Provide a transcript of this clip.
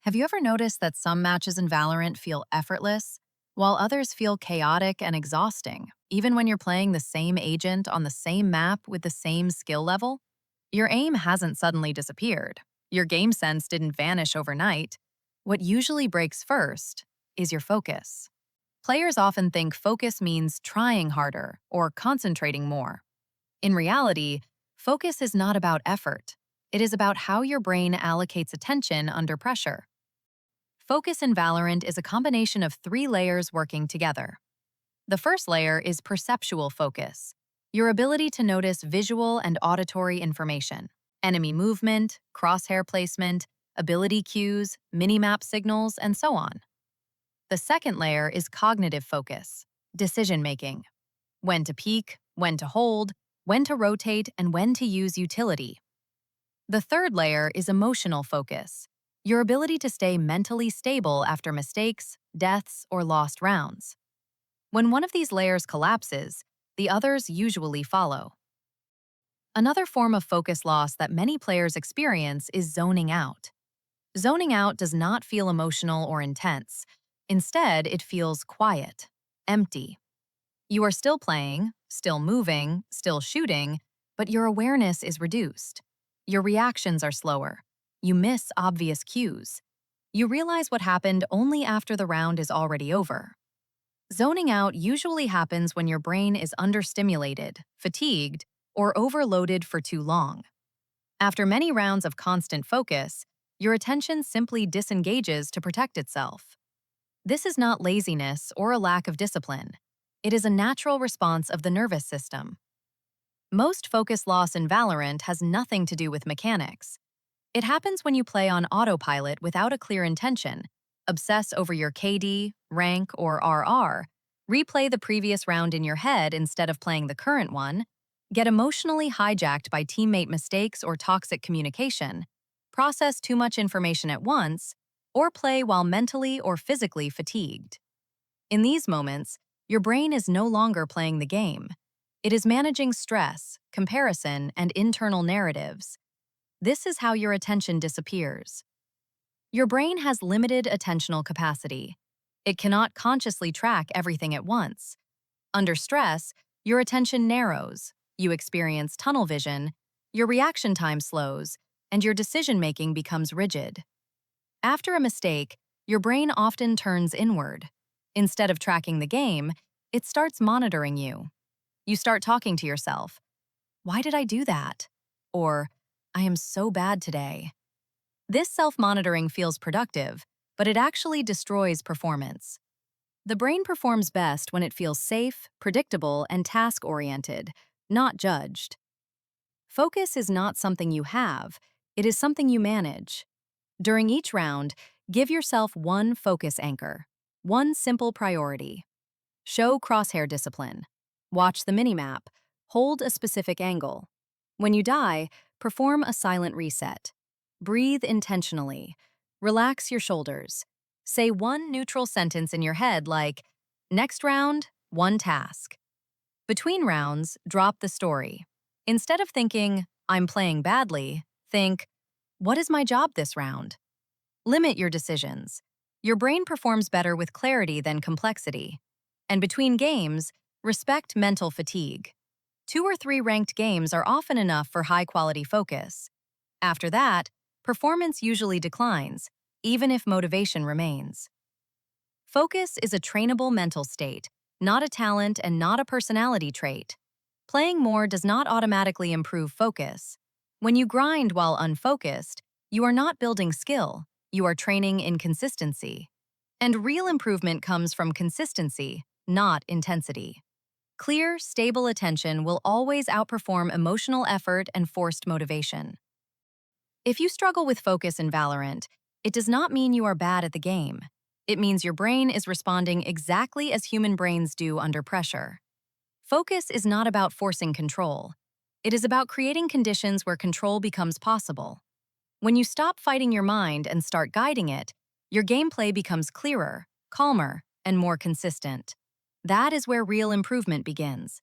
Have you ever noticed that some matches in Valorant feel effortless, while others feel chaotic and exhausting, even when you're playing the same agent on the same map with the same skill level? Your aim hasn't suddenly disappeared. Your game sense didn't vanish overnight. What usually breaks first is your focus. Players often think focus means trying harder or concentrating more. In reality, focus is not about effort. It is about how your brain allocates attention under pressure. Focus in Valorant is a combination of three layers working together. The first layer is perceptual focus, your ability to notice visual and auditory information, enemy movement, crosshair placement, ability cues, minimap signals, and so on. The second layer is cognitive focus, decision-making, when to peek, when to hold, when to rotate, and when to use utility. The third layer is emotional focus, your ability to stay mentally stable after mistakes, deaths, or lost rounds. When one of these layers collapses, the others usually follow. Another form of focus loss that many players experience is zoning out. Zoning out does not feel emotional or intense. Instead, it feels quiet, empty. You are still playing, still moving, still shooting, but your awareness is reduced. Your reactions are slower. You miss obvious cues. You realize what happened only after the round is already over. Zoning out usually happens when your brain is understimulated, fatigued, or overloaded for too long. After many rounds of constant focus, your attention simply disengages to protect itself. This is not laziness or a lack of discipline. It is a natural response of the nervous system. Most focus loss in Valorant has nothing to do with mechanics. It happens when you play on autopilot without a clear intention, obsess over your KD, rank, or RR, replay the previous round in your head instead of playing the current one, get emotionally hijacked by teammate mistakes or toxic communication, process too much information at once, or play while mentally or physically fatigued. In these moments, your brain is no longer playing the game. It is managing stress, comparison, and internal narratives. This is how your attention disappears. Your brain has limited attentional capacity. It cannot consciously track everything at once. Under stress, your attention narrows, you experience tunnel vision, your reaction time slows, and your decision-making becomes rigid. After a mistake, your brain often turns inward. Instead of tracking the game, it starts monitoring you. You start talking to yourself. Why did I do that? Or, I am so bad today. This self-monitoring feels productive, but it actually destroys performance. The brain performs best when it feels safe, predictable, and task-oriented, not judged. Focus is not something you have, it is something you manage. During each round, give yourself one focus anchor, one simple priority. Show crosshair discipline. Watch the minimap. Hold a specific angle. When you die, perform a silent reset. Breathe intentionally. Relax your shoulders. Say one neutral sentence in your head like, next round, one task. Between rounds, drop the story. Instead of thinking, I'm playing badly, think, what is my job this round? Limit your decisions. Your brain performs better with clarity than complexity. And between games, respect mental fatigue. 2 or 3 ranked games are often enough for high-quality focus. After that, performance usually declines, even if motivation remains. Focus is a trainable mental state, not a talent and not a personality trait. Playing more does not automatically improve focus. When you grind while unfocused, you are not building skill, you are training inconsistency. And real improvement comes from consistency, not intensity. Clear, stable attention will always outperform emotional effort and forced motivation. If you struggle with focus in Valorant, it does not mean you are bad at the game. It means your brain is responding exactly as human brains do under pressure. Focus is not about forcing control. It is about creating conditions where control becomes possible. When you stop fighting your mind and start guiding it, your gameplay becomes clearer, calmer, and more consistent. That is where real improvement begins.